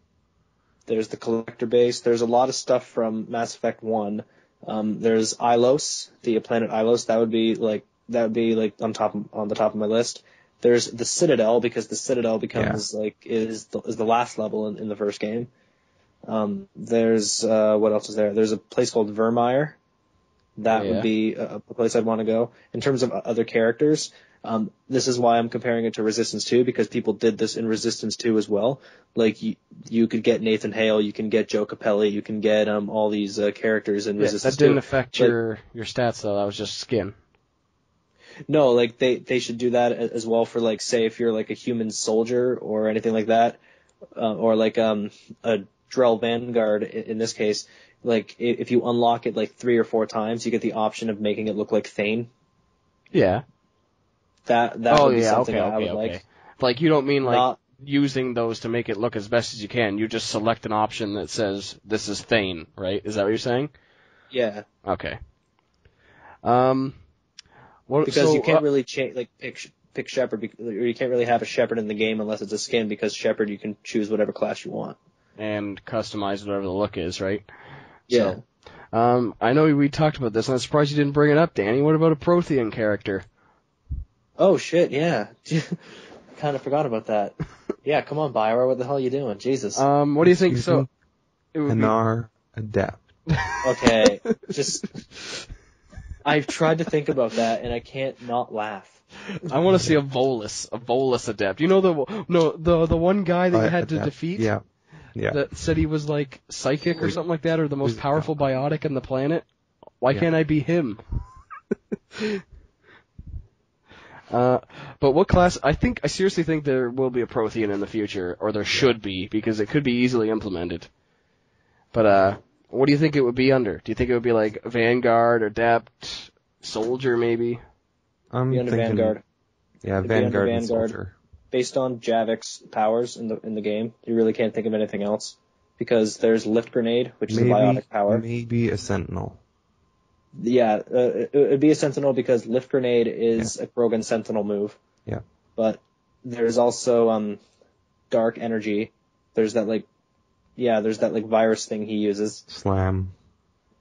There's the collector base. There's a lot of stuff from Mass Effect 1. There's Ilos, the planet Ilos. That would be on the top of my list. There's the Citadel, because the Citadel becomes is the last level in the first game. There's what else is there? There's a place called Vermeer. That would be a place I'd want to go. In terms of other characters, this is why I'm comparing it to Resistance 2, because people did this in Resistance 2 as well. You could get Nathan Hale, you can get Joe Capelli, you can get all these characters in Resistance 2. That didn't affect your stats, though. That was just skin. No, they should do that as well for say if you're a human soldier or anything like that, or a Drell Vanguard in this case, like if you unlock it like 3 or 4 times, you get the option of making it look like Thane. Yeah. That would be something I would like. Like you don't mean like using those to make it look as best as you can. You just select an option that says this is Thane, right? Is that what you're saying? Yeah. Okay. Because you can't really pick Shepherd, or you can't really have a Shepherd in the game unless it's a skin, because Shepherd you can choose whatever class you want. And customize whatever the look is, right? Yeah. So, I know we talked about this, and I'm surprised you didn't bring it up, Danny. What about a Prothean character? Oh shit, yeah. Kind of forgot about that. Yeah, come on, Bioware, what the hell are you doing? Jesus. What do you think? So, it would Hanar Adept. Okay, I've tried to think about that, and I can't not laugh. I want to see a Volus Adept. You know the one guy that you had to defeat? Yeah. That said he was like psychic or something like that, or the most powerful biotic on the planet? Why can't I be him? But what class? I seriously think there will be a Prothean in the future, or there should be, because it could be easily implemented. But, what do you think it would be under? Do you think it would be like Vanguard, Adept, Soldier maybe? I'm thinking Vanguard. Yeah, Vanguard and Soldier. Based on Javik's powers in the game, you really can't think of anything else, because there's Lift Grenade, which is a biotic power. Maybe a Sentinel. Yeah, it would be a Sentinel because Lift Grenade is a Krogan Sentinel move. Yeah. But there's also Dark Energy. There's that virus thing he uses. Slam.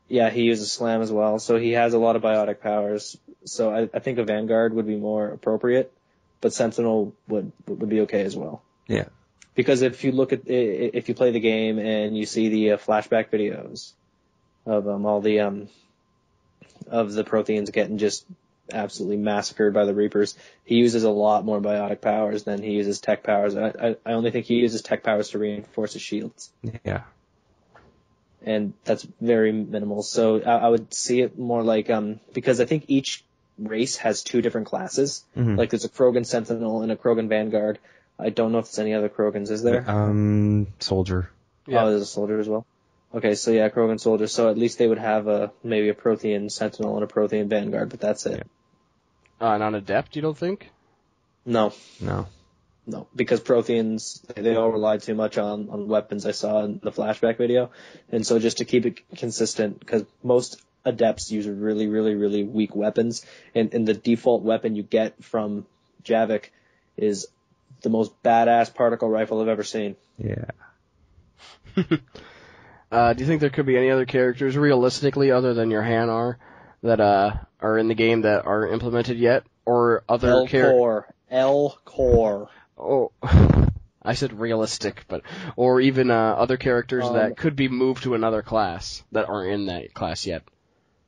Yeah, he uses Slam as well. So he has a lot of biotic powers. So I think a Vanguard would be more appropriate, but Sentinel would be okay as well. Yeah. Because if you play the game and you see the flashback videos of all the of the Protheans getting just absolutely massacred by the Reapers, he uses a lot more biotic powers than he uses tech powers. I only think he uses tech powers to reinforce his shields. Yeah. And that's very minimal. So I would see it more like, because I think each race has 2 different classes. Mm-hmm. Like there's a Krogan Sentinel and a Krogan Vanguard. I don't know if there's any other Krogans, is there? Soldier. Yeah. Oh, there's a Soldier as well. Okay, so yeah, Krogan Soldier. So at least they would have maybe a Prothean Sentinel and a Prothean Vanguard, but that's it. Yeah. And on Adept, you don't think? No, because Protheans, they all rely too much on weapons, I saw in the flashback video. And so just to keep it consistent, because most Adepts use really, really, really weak weapons, and the default weapon you get from Javik is the most badass particle rifle I've ever seen. Yeah. Do you think there could be any other characters, realistically, other than your Hanar, that are in the game that are implemented yet? Or other characters? L-Core. Oh, I said realistic, or even other characters that could be moved to another class that aren't in that class yet.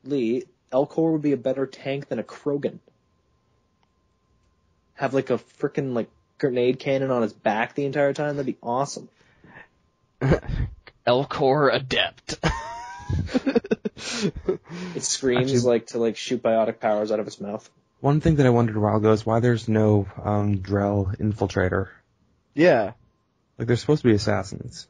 Lee, L-Core would be a better tank than a Krogan. Have like a frickin' grenade cannon on his back the entire time? That'd be awesome. L-Core Adept. It screams to shoot biotic powers out of its mouth. One thing that I wondered a while ago is why there's no Drell Infiltrator. Yeah. They're supposed to be assassins.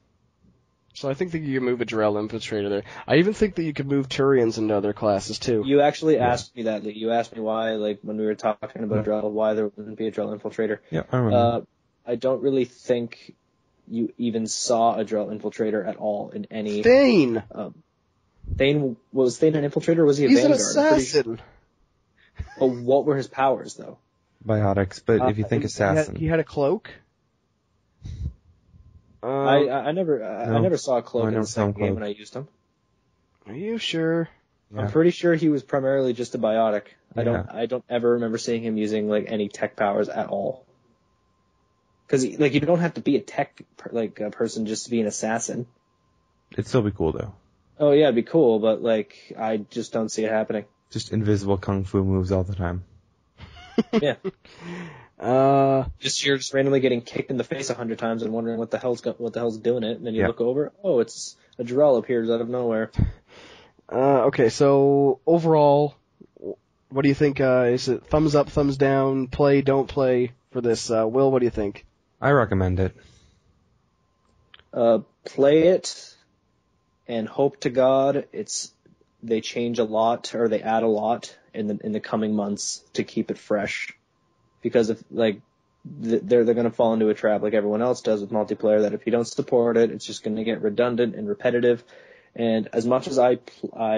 So I think that you can move a Drell Infiltrator there. I even think that you could move Turians into other classes too. You actually asked me that, Lee. You asked me why, when we were talking about Drell, why there wouldn't be a Drell Infiltrator. Yeah, I remember. I don't really think you even saw a Drell Infiltrator at all in any... Thane! Was Thane an Infiltrator or was he a Vanguard? He's an assassin! But what were his powers, though? Biotics, but if you think assassin... He had a cloak? I never saw a cloak in the second game when I used him. Are you sure? Yeah. I'm pretty sure he was primarily just a biotic. Yeah. I don't ever remember seeing him using any tech powers at all. Because you don't have to be a tech a person just to be an assassin. It'd still be cool though. Oh yeah, it'd be cool, but I just don't see it happening. Just invisible kung fu moves all the time. Yeah. You're just randomly getting kicked in the face 100 times and wondering what the hell's doing it, and then you look over, oh, it's a Drell appears out of nowhere. Okay, so overall, what do you think? Is it thumbs up, thumbs down, play, don't play for this? Will, what do you think? I recommend it. play it and hope to God they change a lot or they add a lot in the coming months to keep it fresh, because if they're going to fall into a trap like everyone else does with multiplayer, that if you don't support it, it's just going to get redundant and repetitive. And as much as I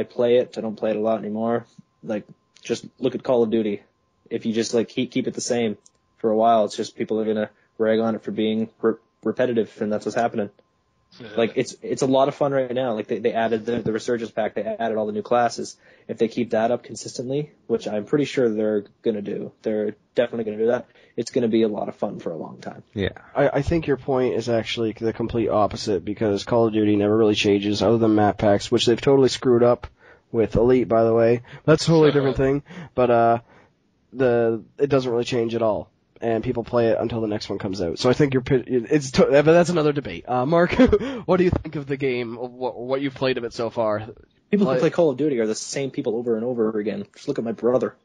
play it, I don't play it a lot anymore. Like, just look at Call of Duty. If you just keep it the same for a while, it's just people are going to rag on it for being repetitive, and that's what's happening. Like, it's a lot of fun right now. Like, they added the Resurgence pack, they added all the new classes. If they keep that up consistently, which I'm pretty sure they're gonna do, they're definitely gonna do that, it's gonna be a lot of fun for a long time. Yeah. I think your point is actually the complete opposite, because Call of Duty never really changes other than map packs, which they've totally screwed up with Elite, by the way. That's a totally different thing, but it doesn't really change at all. And people play it until the next one comes out. So I think but that's another debate. Mark, what do you think of the game, what you've played of it so far? People who play Call of Duty are the same people over and over again. Just look at my brother.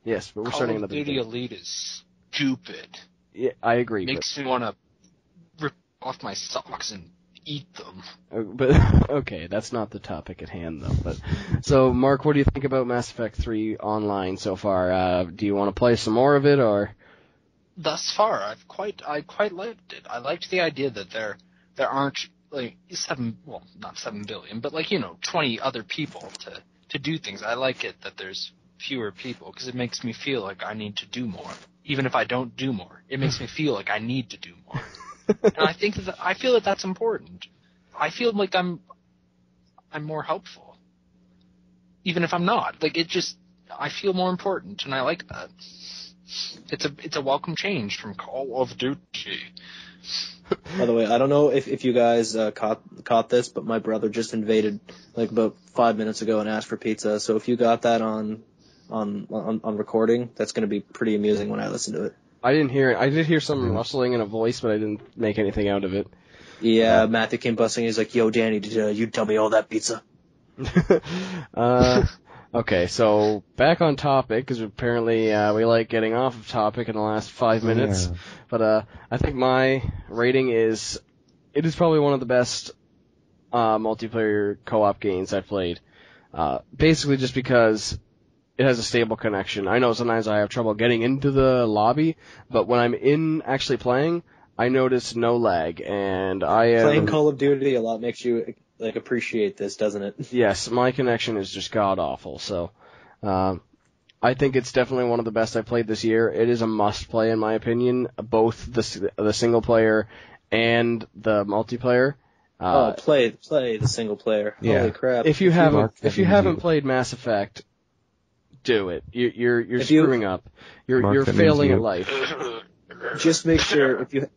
Yes, but we're starting in the beginning. Call of Duty Elite is stupid. Yeah, I agree. Makes me want to rip off my socks and eat them. But okay, that's not the topic at hand, though. But so, Mark, what do you think about Mass Effect 3 Online so far? Do you want to play some more of it, or? Thus far, I quite liked it. I liked the idea that there aren't not 7 billion, but 20 other people to do things. I like it that there's fewer people, because it makes me feel like I need to do more. Even if I don't do more, it makes me feel like I need to do more. And I feel that that's important. I feel like I'm more helpful, even if I'm not. I feel more important, and I like that. It's a welcome change from Call of Duty. By the way, I don't know if you guys caught this, but my brother just invaded about 5 minutes ago and asked for pizza. So if you got that on recording, that's going to be pretty amusing when I listen to it. I didn't hear it. I did hear some rustling in a voice, but I didn't make anything out of it. Yeah, Matthew came busting. He's like, "Yo, Danny, did you tell me all that pizza?" Okay, so back on topic, because apparently we like getting off of topic in the last 5 minutes. Yeah. But I think my rating it is probably one of the best multiplayer co-op games I've played. Basically just because it has a stable connection. I know sometimes I have trouble getting into the lobby, but when I'm actually playing, I notice no lag, and Playing Call of Duty a lot makes you appreciate this, doesn't it? Yes, my connection is just god-awful, so I think it's definitely one of the best I've played this year. It is a must-play, in my opinion, both the single-player and the multiplayer. Play the single-player. Yeah. Holy crap. If you haven't played Mass Effect, do it. You're screwing up. You're failing at life. Just make sure if you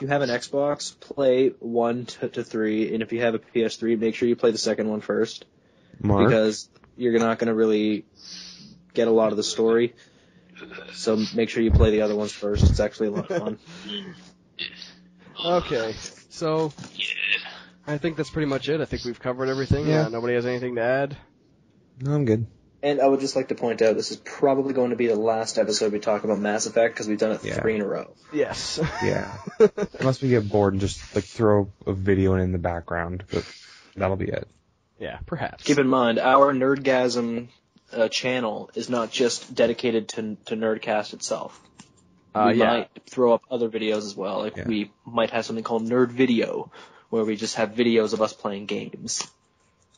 have an Xbox, play 1 to 3, and if you have a PS3, make sure you play the second one first. Mark? Because you're not going to really get a lot of the story. So make sure you play the other ones first. It's actually a lot of fun. Okay, so I think that's pretty much it. I think we've covered everything. Yeah. Nobody has anything to add? No, I'm good. And I would just like to point out, this is probably going to be the last episode we talk about Mass Effect, because we've done it 3 in a row. Yes. Yeah. Unless we get bored and just throw a video in the background, but that'll be it. Yeah, perhaps. Keep in mind, our Nerdgasm channel is not just dedicated to NERDcast itself. We might throw up other videos as well. We might have something called Nerd Video, where we just have videos of us playing games.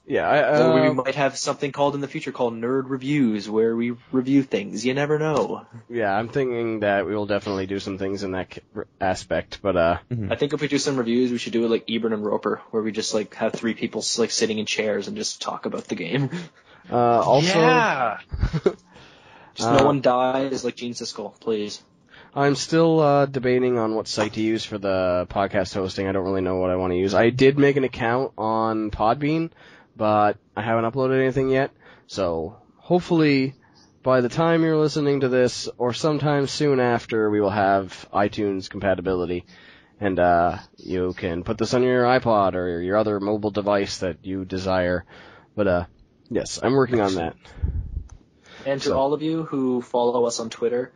Yeah, or we might have something in the future called Nerd Reviews, where we review things. You never know. Yeah, I'm thinking that we will definitely do some things in that aspect, but I think if we do some reviews, we should do it like Ebert and Roper, where we just have 3 people sitting in chairs and just talk about the game. Also, just no one dies like Gene Siskel, please. I'm still debating on what site to use for the podcast hosting. I don't really know what I want to use. I did make an account on Podbean, but I haven't uploaded anything yet, so hopefully by the time you're listening to this, or sometime soon after, we will have iTunes compatibility, and you can put this on your iPod or your other mobile device that you desire. But yes, I'm working on that. And to all of you who follow us on Twitter,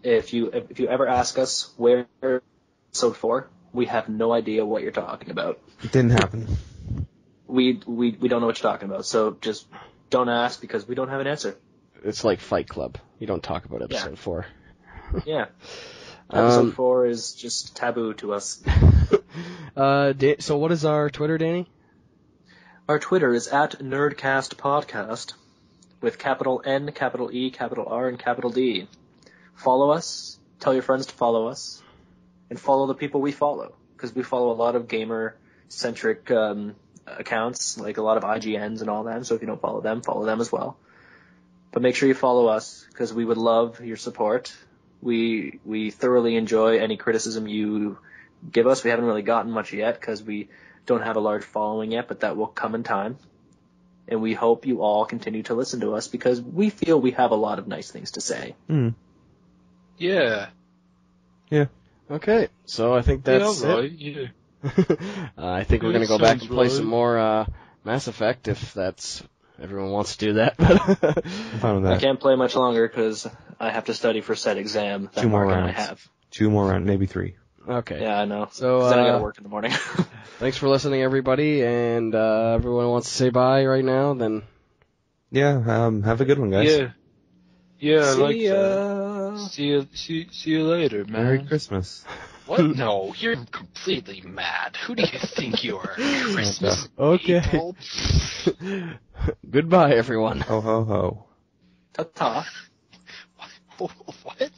if you ever ask us where episode 4, We have no idea what you're talking about. It didn't happen. We don't know what you're talking about, so just don't ask because we don't have an answer. It's like Fight Club. You don't talk about episode 4. Yeah. Episode 4 is just taboo to us. So what is our Twitter, Danny? Our Twitter is @NERDcastPodcast with capital N, capital E, capital R, and capital D. Follow us. Tell your friends to follow us. And follow the people we follow. Because we follow a lot of gamer-centric accounts, like a lot of IGNs and all that. So if you don't follow them as well. But make sure you follow us, because we would love your support. We thoroughly enjoy any criticism you give us. We haven't really gotten much yet, because we don't have a large following yet, but that will come in time. And we hope you all continue to listen to us, because we feel we have a lot of nice things to say. Mm. Yeah. Yeah. Okay, so I think that's it. Yeah. I think we're going to go back and play some more Mass Effect, if that's everyone wants to do that. I'm fine with that. I can't play much longer because I have to study for said exam that 2 more Mark rounds. and I have. 2 more rounds, maybe 3. Okay. Yeah, I know. So then I got to work in the morning. Thanks for listening, everybody, and everyone wants to say bye right now, then... Yeah, have a good one, guys. Yeah, See ya. See you later, man. Merry Christmas. What? No, you're completely mad. Who do you think you are? Christmas Okay. people? Goodbye, everyone. Ho, ho, ho. Ta-ta. What?